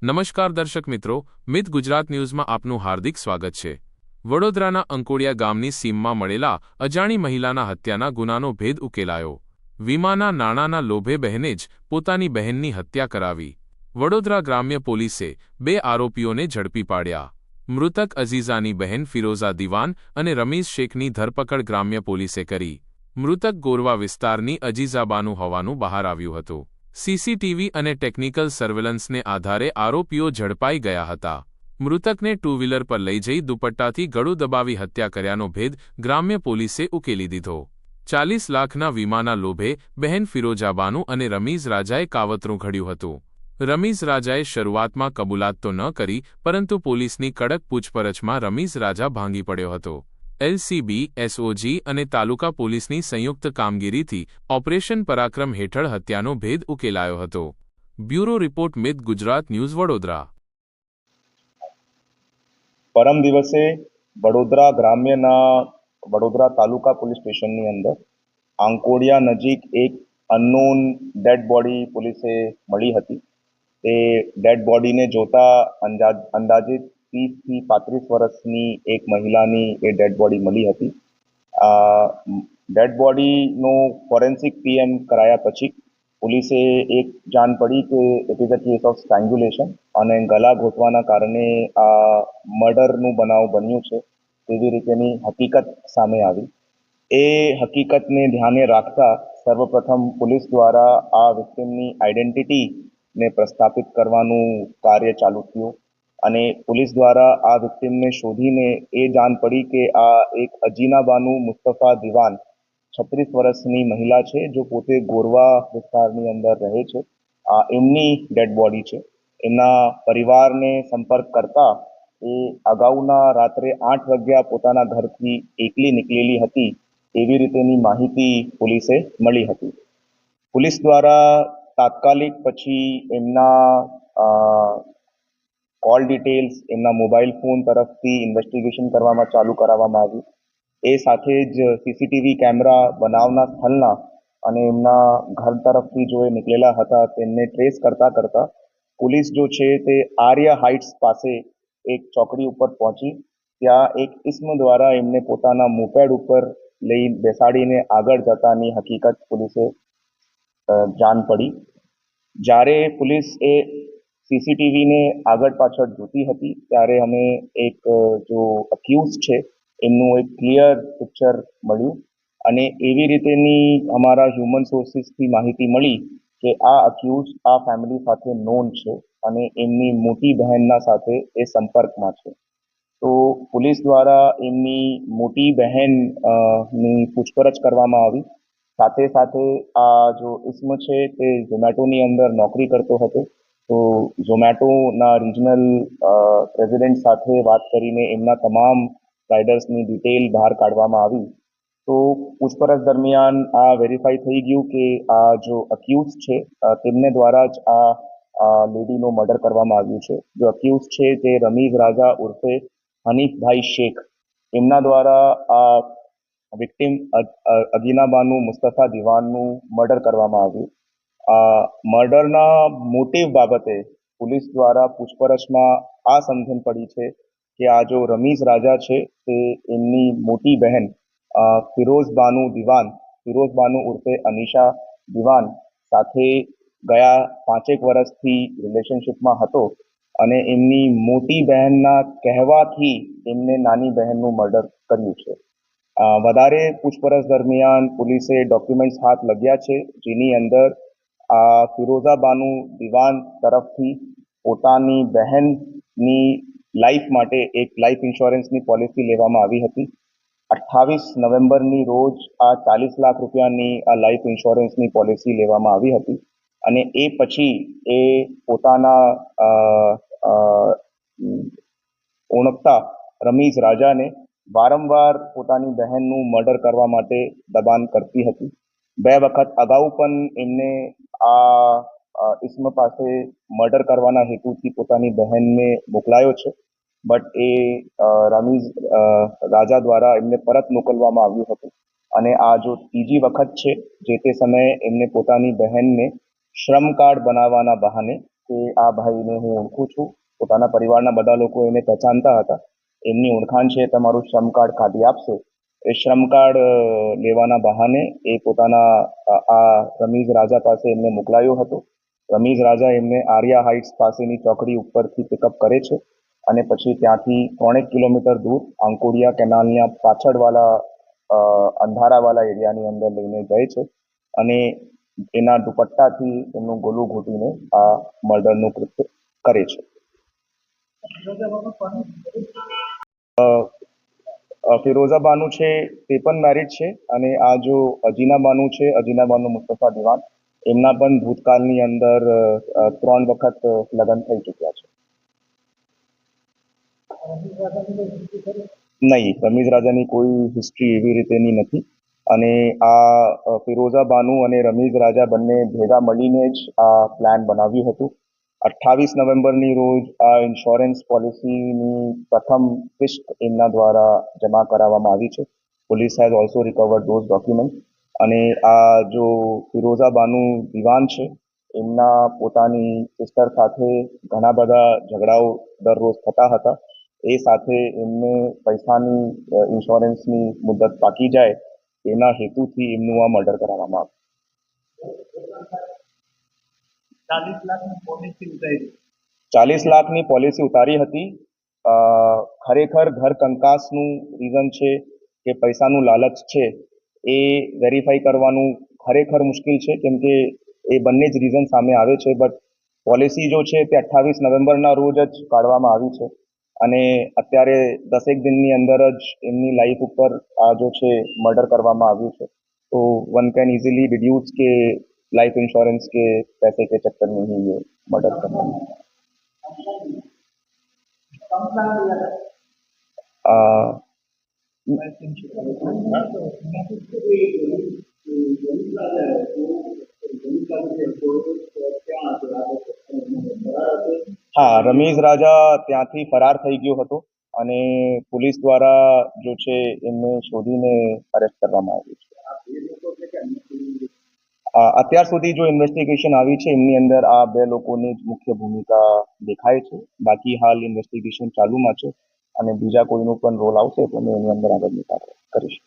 નમસ્કાર દર્શક મિત્રો, મિત ગુજરાત ન્યૂઝમાં આપનું હાર્દિક સ્વાગત છે। વડોદરાના અંકોડિયા ગામની સીમમાં મળેલા અજાણી મહિલાના હત્યાના ગુનાનો ભેદ ઉકેલાયો। વીમાના નાણાંના લોભે બહેને જ પોતાની બહેનની હત્યા કરાવી। વડોદરા ગ્રામ્ય પોલીસે 2 આરોપીઓને ઝડપી પાડ્યા। મૃતક અઝીઝાની બહેન ફિરોઝા દિવાન અને રમીઝ શેખની ધરપકડ ગ્રામ્ય પોલીસે કરી। મૃતક ગોરવા વિસ્તારની અજીઝાબાનું હોવાનું બહાર આવ્યું હતું। સીસીટીવી અને ટેકનિકલ સર્વેલન્સને આધારે આરોપીઓ ઝડપાઈ ગયા હતા। મૃતકને ટુ વ્હીલર પર લઈ જઈ દુપટ્ટાથી ગળું દબાવી હત્યા કર્યાનો ભેદ ગ્રામ્ય પોલીસે ઉકેલી દીધો। 40 લાખના વીમાના લોભે બહેન ફિરોઝાબાનુ અને રમીઝ રાજાએ કાવતરું ઘડ્યું હતું। રમીઝ રાજાએ શરૂઆતમાં કબૂલાત તો ન કરી, પરંતુ પોલીસની કડક પૂછપરછમાં રમીઝ રાજા ભાંગી પડ્યો હતો। એલસીબી, એસઓજી અને તાલુકા પોલીસની સંયુક્ત કામગીરીથી ઓપરેશન પરાક્રમ હેઠળ હત્યાનો ભેદ ઉકેલાયો હતો। બ્યુરો રિપોર્ટ, મિત ગુજરાત ન્યૂઝ, વડોદરા। પરમ દિવસે વડોદરા ગ્રામ્યના વડોદરા તાલુકા પોલીસ સ્ટેશનની અંદર આંકોડિયા નજીક એક અનનોન ડેડ બોડી પોલીસે મળી હતી। તે ડેડ બોડીને જોતા અંદાજિત 30 થી 35 વર્ષની એક મહિલાની એ ડેડ બોડી મળી હતી। ડેડ બોડીનો ફોરેન્સિક પીએમ કરાયા પછી પોલીસે એક જાણ પડી કે it is a case of strangulation અને ગળા ઘોંટવાના કારણે આ મર્ડરનું બનાવ બન્યું છે તેવી રીતેની હકીકત સામે આવી। એ હકીકતને ધ્યાને રાખતા સર્વપ્રથમ પોલીસ દ્વારા આ વિક્ટિમની આઈડેન્ટિટીને પ્રસ્થાપિત કરવાનું કાર્ય ચાલુ થયું અને પોલીસ દ્વારા આ વિક્ટિમને શોધીને એ જાણ પડી કે આ એક અજીનાબાનુ મુસ્તફા દિવાન 36 વર્ષની મહિલા છે, જો પોતે ગોરવા વિસ્તારની અંદર રહે છે। આ એમની ડેડ બોડી છે। એમના પરિવારને સંપર્ક કરતા એ અગાઉના રાત્રે 8 વાગ્યા પોતાના ઘરથી એકલી નીકળેલી હતી એવી રીતેની માહિતી પોલીસે મળી હતી। પોલીસ દ્વારા તાત્કાલિક પછી એમના કોલ ડિટેલ્સ, એમના મોબાઈલ ફોન તરફથી ઇન્વેસ્ટિગેશન ચાલુ કરવામાં આવ્યું। એ સાથે જ સીસીટીવી કેમેરા બનાવના સ્થળના અને એમના ઘર તરફથી જો એ નીકળેલા હતા તેમને ટ્રેસ કરતા પોલીસ જો છે તે આર્ય હાઇટ્સ પાસે એક ચોકડી ઉપર પહોંચી। ત્યાં એક ઇસ્મ દ્વારા એમને પોતાના મોપેડ ઉપર લઈ બેસાડીને આગળ જતાની હકીકત પોલીસે જાણ પડી। જ્યારે પોલીસ એ સીસીટીવીને આગળ પાછળ જોતી હતી ત્યારે અમે એક જો અક્યુઝ છે એમનું એક ક્લિયર પિક્ચર મળ્યું અને એવી રીતેની અમારા હ્યુમન સોર્સિસથી માહિતી મળી કે આ અક્યુઝ આ ફેમિલી સાથે નોન છે અને એમની મોટી બહેનના સાથે એ સંપર્કમાં છે। તો પોલીસ દ્વારા એમની મોટી બહેન ની પૂછપરછ કરવામાં આવી। સાથે સાથે આ જો ઇસ્મ છે તે ઝોમેટોની અંદર નોકરી કરતો હતો। તો ઝોમેટોના રિજનલ પ્રેસિડેન્ટ સાથે વાત કરીને એમના તમામ રાઇડર્સની ડિટેલ બહાર કાઢવામાં આવી। તો પૂછપરછ દરમિયાન આ વેરીફાઈ થઈ ગયું કે આ જો અક્યુઝ છે તેમને દ્વારા જ આ લેડીનું મર્ડર કરવામાં આવ્યું છે। જો અક્યુઝ છે તે રમીઝ રાજા ઉર્ફે હનીફભાઈ શેખ એમના દ્વારા આ વિક્ટિમ અગીનાબાનુ મુસ્તફા દિવાનનું મર્ડર કરવામાં આવ્યું। આ મર્ડરના મોટિવ બાબતે પોલીસ દ્વારા પૂછપરછમાં આ સમજણ પડી છે કે આ જો રમીઝ રાજા છે તે એમની મોટી બહેન ફિરોઝબાનુ ઉર્ફે અનીશા દિવાન સાથે ગયા 5 વર્ષથી રિલેશનશિપમાં હતો અને એમની મોટી બહેનના કહેવાથી એમને નાની બહેનનું મર્ડર કર્યું છે। વધારે પૂછપરછ દરમિયાન પોલીસે ડોક્યુમેન્ટ્સ હાથ લગ્યા છે જેની અંદર આ ફિરોઝાબાનુ દિવાન તરફથી પોતાની બહેનની લાઈફ માટે એક લાઈફ ઇન્સ્યોરન્સની પોલિસી લેવામાં આવી હતી। 28 નવેમ્બરની રોજ આ 40 લાખ રૂપિયાની આ લાઈફ ઇન્સ્યોરન્સની પોલિસી લેવામાં આવી હતી અને એ પછી એ પોતાના ઓળખતા રમીઝ રાજાને વારંવાર પોતાની બહેનનું મર્ડર કરવા માટે દબાણ કરતી હતી। 2 વખત અગાઉ પણ એમને આ ઇસ્મ પાસે મર્ડર કરવાના હેતુથી પોતાની બહેનને મોકલાયો છે, બટ એ રમીઝ રાજા દ્વારા એમને પરત મોકલવામાં આવ્યું હતું અને આ જો ત્રીજી વખત છે જે તે સમયે એમને પોતાની બહેનને શ્રમ કાર્ડ બનાવવાના બહાને કે આ ભાઈને હું ઓળખું છું, પોતાના પરિવારના બધા લોકો એને પહેચાનતા હતા, એમની ઓળખાણ છે, તમારું શ્રમ કાર્ડ કાઢી આપશે. એ શ્રમ કાર્ડ લેવાના બહાને એ પોતાના આ રમીઝ રાજા પાસે એમને મોકલાયો હતો. રમીઝ રાજા એમને આર્યા હાઇટ્સ પાસેની ચોકડી ઉપરથી પિકઅપ કરે છે અને પછી ત્યાંથી 3 કિલોમીટર દૂર આંકોડિયા કેનાલના પાછળવાળા અંધારાવાળા એરિયાની અંદર લઈને જાય છે અને એના દુપટ્ટાથી એમનું ગળું ઘૂંટીને આ મર્ડરનું કૃત્ય કરે છે. ફિરોઝા બાનુ છે તે પણ મેરિડ છે અને આ જો અજીના બાનુ છે, અજીના બાનુ મુસ્તફા દિવાન, એમના પણ ભૂતકાળની અંદર 3 વખત લગ્ન થઈ ચૂક્યા છે. નહીં, રમીઝ રાજાની કોઈ હિસ્ટ્રી એવી રીતેની નથી અને આ ફિરોઝા બાનુ અને રમીઝ રાજા બંને ભેગા મળીને જ આ પ્લાન બનાવ્યું હતું. 28 નવેમ્બરની રોજ આ ઇન્સ્યોરન્સ પોલિસીની પ્રથમ કિસ્ત એમના દ્વારા જમા કરાવવામાં આવી છે. Police has also recovered those document અને આ જો ફિરોઝા બાનુ દિવાન છે, એમના પોતાની સિસ્ટર સાથે ઘણા બધા ઝઘડાઓ દરરોજ થતા હતા. એ સાથે એમને પૈસાની ઇન્સ્યોરન્સની મુદત પાકી જાય એના હેતુથી એમનું આ મર્ડર કરાવવામાં આવ્યું. 40 લાખની પોલિસી ઉતારી હતી. ખરેખર ઘર કંકાસનું રીઝન છે કે પૈસાનું લાલચ છે એ વેરીફાઈ કરવાનું ખરેખર મુશ્કેલ છે, કેમ કે એ બંને જ રીઝન સામે આવે છે. બટ પોલિસી જો છે તે 28 નવેમ્બરના રોજ જ કાઢવામાં આવી છે અને અત્યારે 10 દિનની અંદર જ એમની લાઈફ ઉપર આ જો છે મર્ડર કરવામાં આવ્યું છે. तो वन कैन इजीली डिड्यूस के लाइफ इंश्योरेंस के पैसे के चक्कर में ही ये मर्डर करना है. હા, રમીઝ રાજા ત્યાંથી ફરાર થઈ ગયો હતો અને પોલીસ દ્વારા જો છે એમને શોધીને અરેસ્ટ કરવામાં આવ્યું છે. અત્યાર સુધી જો ઇન્વેસ્ટિગેશન આવી છે એમની અંદર આ 2 લોકોની જ મુખ્ય ભૂમિકા દેખાય છે. બાકી હાલ ઇન્વેસ્ટિગેશન ચાલુમાં છે અને બીજા કોઈનો પણ રોલ આવશે તો મેં એની અંદર આગળની કાર્યવાહી કરીશ.